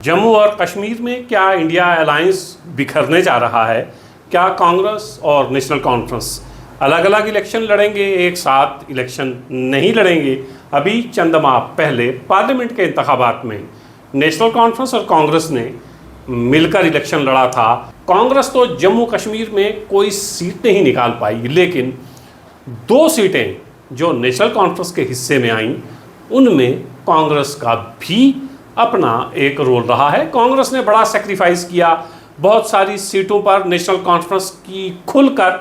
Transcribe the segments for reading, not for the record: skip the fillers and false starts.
जम्मू और कश्मीर में क्या इंडिया अलायंस बिखरने जा रहा है? क्या कांग्रेस और नेशनल कॉन्फ्रेंस अलग अलग इलेक्शन लड़ेंगे, एक साथ इलेक्शन नहीं लड़ेंगे? अभी चंद माह पहले पार्लियामेंट के इंतखाबात में नेशनल कॉन्फ्रेंस और कांग्रेस ने मिलकर इलेक्शन लड़ा था। कांग्रेस तो जम्मू कश्मीर में कोई सीट नहीं निकाल पाई, लेकिन 2 सीटें जो नेशनल कॉन्फ्रेंस के हिस्से में आईं उनमें कांग्रेस का भी अपना एक रोल रहा है। कांग्रेस ने बड़ा सेक्रीफाइस किया, बहुत सारी सीटों पर नेशनल कॉन्फ्रेंस की खुलकर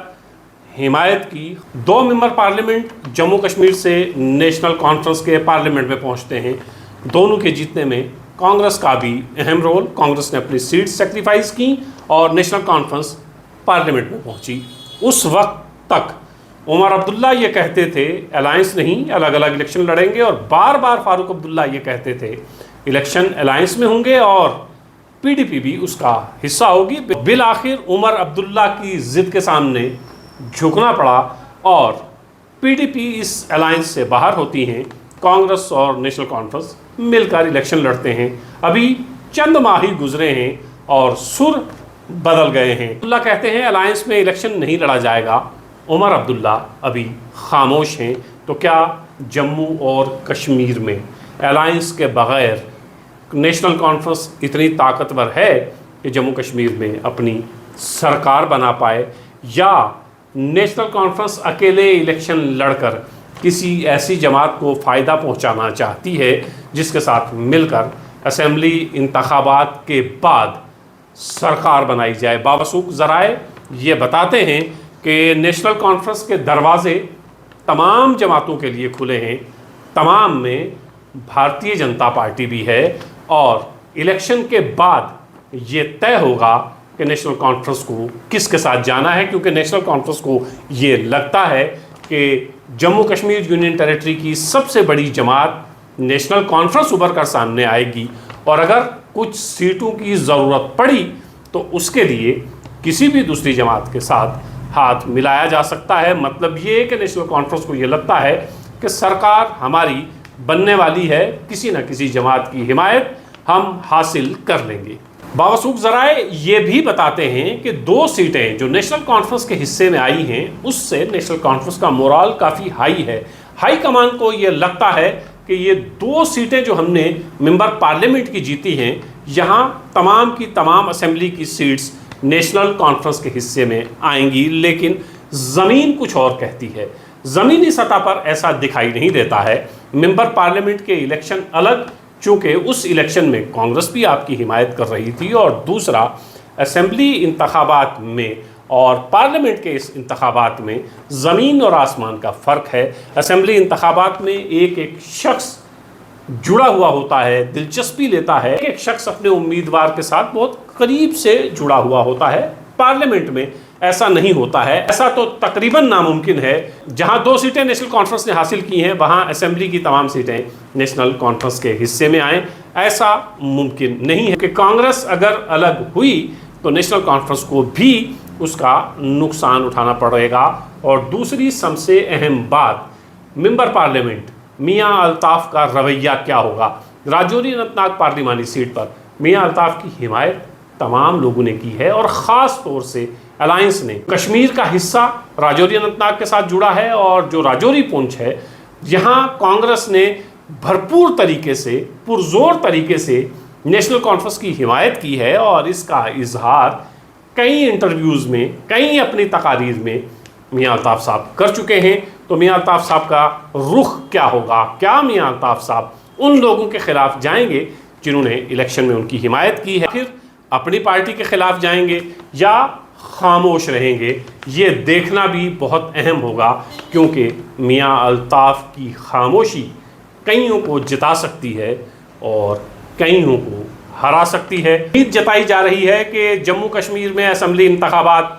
हिमायत की। 2 मेंबर पार्लियामेंट जम्मू कश्मीर से नेशनल कॉन्फ्रेंस के पार्लियामेंट में पहुंचते हैं। दोनों के जीतने में कांग्रेस का भी अहम रोल। कांग्रेस ने अपनी सीट सेक्रीफाइस की और नेशनल कॉन्फ्रेंस पार्लियामेंट में पहुंची। उस वक्त तक उमर अब्दुल्ला ये कहते थे अलायंस नहीं, अलग अलग इलेक्शन लड़ेंगे, और बार बार फारूक अब्दुल्ला ये कहते थे इलेक्शन अलायंस में होंगे और पीडीपी भी उसका हिस्सा होगी। बिल आखिर उमर अब्दुल्ला की जिद के सामने झुकना पड़ा और पीडीपी इस अलायंस से बाहर होती हैं। कांग्रेस और नेशनल कॉन्फ्रेंस मिलकर इलेक्शन लड़ते हैं। अभी चंद माह ही गुजरे हैं और सुर बदल गए हैं। अब्दुल्ला कहते हैं अलायंस में इलेक्शन नहीं लड़ा जाएगा, उमर अब्दुल्ला अभी खामोश हैं। तो क्या जम्मू और कश्मीर में अलायंस के बगैर नेशनल कॉन्फ्रेंस इतनी ताकतवर है कि जम्मू कश्मीर में अपनी सरकार बना पाए, या नेशनल कॉन्फ्रेंस अकेले इलेक्शन लड़कर किसी ऐसी जमात को फ़ायदा पहुंचाना चाहती है जिसके साथ मिलकर असेंबली इंतखाबात के बाद सरकार बनाई जाए? बावसूख ज़राए ये बताते हैं कि नेशनल कॉन्फ्रेंस के दरवाजे तमाम जमातों के लिए खुले हैं। तमाम में भारतीय जनता पार्टी भी है और इलेक्शन के बाद ये तय होगा कि नेशनल कॉन्फ्रेंस को किसके साथ जाना है, क्योंकि नेशनल कॉन्फ्रेंस को ये लगता है कि जम्मू कश्मीर यूनियन टेरिटरी की सबसे बड़ी जमात नेशनल कॉन्फ्रेंस उभर कर सामने आएगी, और अगर कुछ सीटों की ज़रूरत पड़ी तो उसके लिए किसी भी दूसरी जमात के साथ हाथ मिलाया जा सकता है। मतलब ये कि नेशनल कॉन्फ्रेंस को ये लगता है कि सरकार हमारी बनने वाली है, किसी न किसी जमात की हिमायत हम हासिल कर लेंगे। बावसूख ज़राए ये भी बताते हैं कि 2 सीटें जो नेशनल कॉन्फ्रेंस के हिस्से में आई हैं उससे नेशनल कॉन्फ्रेंस का मोराल काफ़ी हाई है। हाई कमान को ये लगता है कि ये 2 सीटें जो हमने मेंबर पार्लियामेंट की जीती हैं, यहाँ तमाम की तमाम असेंबली की सीट्स नेशनल कॉन्फ्रेंस के हिस्से में आएंगी। लेकिन ज़मीन कुछ और कहती है। ज़मीनी सतह पर ऐसा दिखाई नहीं देता है। मेंबर पार्लियामेंट के इलेक्शन अलग, चूँकि उस इलेक्शन में कांग्रेस भी आपकी हिमायत कर रही थी, और दूसरा असेंबली इंतखाबात में और पार्लियामेंट के इस इंतखाबात में ज़मीन और आसमान का फ़र्क है। असेंबली इंतखाबात में एक शख्स जुड़ा हुआ होता है, दिलचस्पी लेता है, एक शख्स अपने उम्मीदवार के साथ बहुत करीब से जुड़ा हुआ होता है। पार्लियामेंट में ऐसा नहीं होता है। ऐसा तो तकरीबन नामुमकिन है। जहां 2 सीटें नेशनल कॉन्फ्रेंस ने हासिल की हैं, वहां असेंबली की तमाम सीटें नेशनल कॉन्फ्रेंस के हिस्से में आएँ, ऐसा मुमकिन नहीं है। कि कांग्रेस अगर अलग हुई तो नेशनल कॉन्फ्रेंस को भी उसका नुकसान उठाना पड़ेगा। और दूसरी सबसे अहम बात, मेंबर पार्लियामेंट मियां अल्ताफ़ का रवैया क्या होगा? राजौरी अनंतनाग पार्लिमानी सीट पर मियां अल्ताफ़ की हिमायत तमाम लोगों ने की है, और ख़ास तौर से अलायंस ने। कश्मीर का हिस्सा राजौरी अनंतनाग के साथ जुड़ा है, और जो राजौरी पुंछ है, यहाँ कांग्रेस ने भरपूर तरीके से, पुरजोर तरीके से नेशनल कॉन्फ्रेंस की हिमायत की है, और इसका इजहार कई इंटरव्यूज़ में, कई अपनी तकारीर में मियां अल्ताफ़ साहब कर चुके हैं। तो मियां अल्ताफ़ साहब का रुख क्या होगा? क्या मियां अल्ताफ़ साहब उन लोगों के खिलाफ जाएंगे जिन्होंने इलेक्शन में उनकी हिमायत की है, फिर अपनी पार्टी के खिलाफ जाएंगे, या खामोश रहेंगे? ये देखना भी बहुत अहम होगा, क्योंकि मियां अल्ताफ़ की खामोशी कईयों को जिता सकती है और कईयों को हरा सकती है। उम्मीद जताई जा रही है कि जम्मू कश्मीर में असेंबली इंतखाबात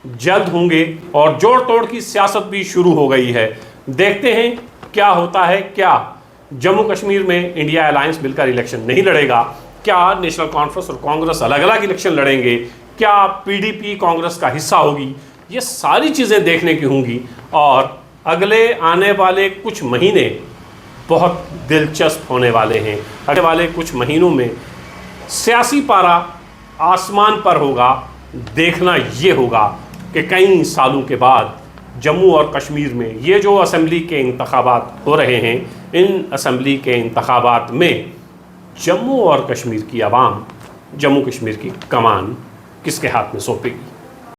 जल्द होंगे और जोड़ तोड़ की सियासत भी शुरू हो गई है। देखते हैं क्या होता है। क्या जम्मू कश्मीर में इंडिया अलायंस मिलकर इलेक्शन नहीं लड़ेगा? क्या नेशनल कॉन्फ्रेंस और कांग्रेस अलग अलग इलेक्शन लड़ेंगे? क्या पीडीपी कांग्रेस का हिस्सा होगी? ये सारी चीज़ें देखने की होंगी, और अगले आने वाले कुछ महीने बहुत दिलचस्प होने वाले हैं। आने वाले कुछ महीनों में सियासी पारा आसमान पर होगा। देखना ये होगा कि कई सालों के बाद जम्मू और कश्मीर में ये जो असेंबली के इंतखाबात हो रहे हैं, इन असेंबली के इंतखाबात में जम्मू और कश्मीर की आवाम, जम्मू कश्मीर की कमान किसके हाथ में सौंपेगी।